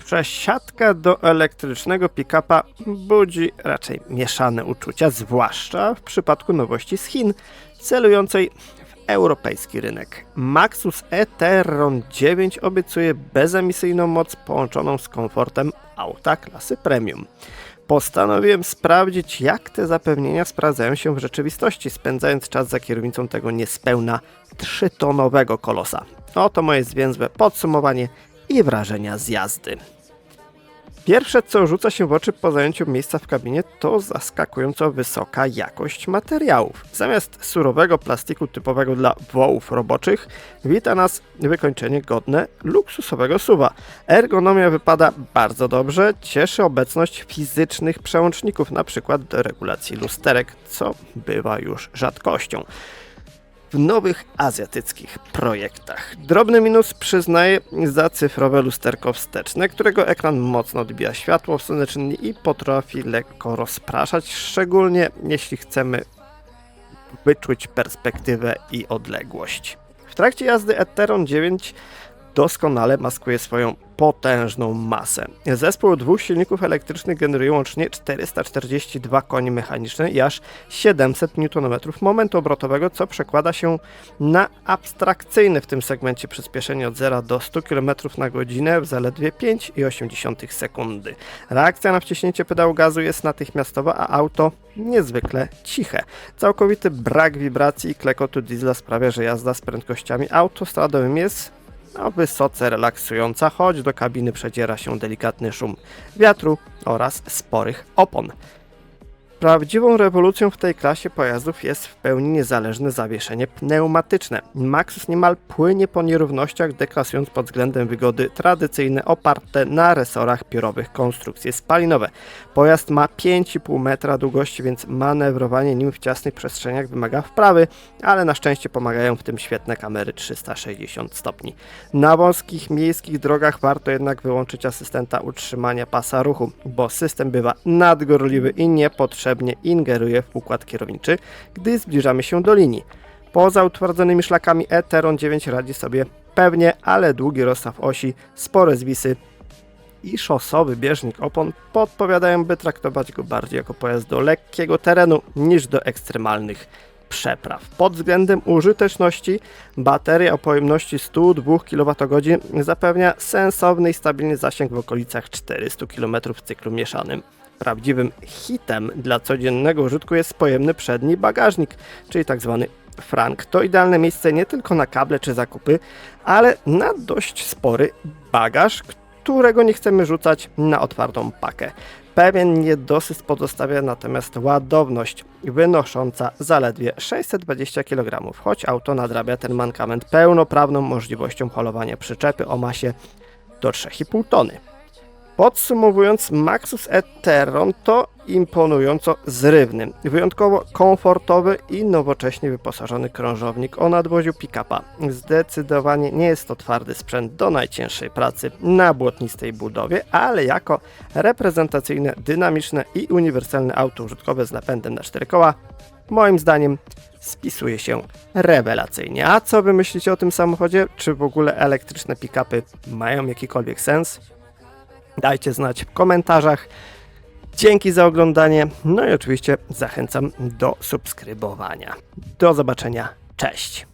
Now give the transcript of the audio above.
Przesiadka do elektrycznego pick-upa budzi raczej mieszane uczucia, zwłaszcza w przypadku nowości z Chin, celującej w europejski rynek. Maxus e-tron 9 obiecuje bezemisyjną moc połączoną z komfortem auta klasy premium. Postanowiłem sprawdzić, jak te zapewnienia sprawdzają się w rzeczywistości, spędzając czas za kierownicą tego niespełna 3-tonowego kolosa. Oto moje zwięzłe podsumowanie i wrażenia z jazdy. Pierwsze, co rzuca się w oczy po zajęciu miejsca w kabinie, to zaskakująco wysoka jakość materiałów. Zamiast surowego plastiku typowego dla wołów roboczych, wita nas wykończenie godne luksusowego SUV-a. Ergonomia wypada bardzo dobrze, cieszy obecność fizycznych przełączników, np. do regulacji lusterek, co bywa już rzadkością w nowych azjatyckich projektach. Drobny minus przyznaję za cyfrowe lusterko wsteczne, którego ekran mocno odbija światło słoneczne i potrafi lekko rozpraszać, szczególnie jeśli chcemy wyczuć perspektywę i odległość. W trakcie jazdy e-tron 9 doskonale maskuje swoją potężną masę. Zespół dwóch silników elektrycznych generuje łącznie 442 konie mechaniczne i aż 700 Nm momentu obrotowego, co przekłada się na abstrakcyjne w tym segmencie przyspieszenie od 0 do 100 km na godzinę w zaledwie 5,8 sekundy. Reakcja na wciśnięcie pedału gazu jest natychmiastowa, a auto niezwykle ciche. Całkowity brak wibracji i klekotu diesla sprawia, że jazda z prędkościami autostradowymi jest wysoce relaksująca, choć do kabiny przedziera się delikatny szum wiatru oraz sporych opon. Prawdziwą rewolucją w tej klasie pojazdów jest w pełni niezależne zawieszenie pneumatyczne. Maxus niemal płynie po nierównościach, deklasując pod względem wygody tradycyjne, oparte na resorach piórowych konstrukcje spalinowe. Pojazd ma 5,5 metra długości, więc manewrowanie nim w ciasnych przestrzeniach wymaga wprawy, ale na szczęście pomagają w tym świetne kamery 360 stopni. Na wąskich miejskich drogach warto jednak wyłączyć asystenta utrzymania pasa ruchu, bo system bywa nadgorliwy i niepotrzebny ingeruje w układ kierowniczy, gdy zbliżamy się do linii. Poza utwardzonymi szlakami e-tron 9 radzi sobie pewnie, ale długi rozstaw osi, spore zwisy i szosowy bieżnik opon podpowiadają, by traktować go bardziej jako pojazd do lekkiego terenu niż do ekstremalnych przepraw. Pod względem użyteczności bateria o pojemności 102 kWh zapewnia sensowny i stabilny zasięg w okolicach 400 km w cyklu mieszanym. Prawdziwym hitem dla codziennego użytku jest pojemny przedni bagażnik, czyli tzw. frank. To idealne miejsce nie tylko na kable czy zakupy, ale na dość spory bagaż, którego nie chcemy rzucać na otwartą pakę. Pewien niedosyt pozostawia natomiast ładowność wynosząca zaledwie 620 kg, choć auto nadrabia ten mankament pełnoprawną możliwością holowania przyczepy o masie do 3,5 tony. Podsumowując, Maxus e-tron to imponująco zrywny, wyjątkowo komfortowy i nowocześnie wyposażony krążownik o nadwoziu pick-upa. Zdecydowanie nie jest to twardy sprzęt do najcięższej pracy na błotnistej budowie, ale jako reprezentacyjne, dynamiczne i uniwersalne auto użytkowe z napędem na 4 koła, moim zdaniem spisuje się rewelacyjnie. A co wy myślicie o tym samochodzie? Czy w ogóle elektryczne pick-upy mają jakikolwiek sens? Dajcie znać w komentarzach. Dzięki za oglądanie. No i oczywiście zachęcam do subskrybowania. Do zobaczenia. Cześć!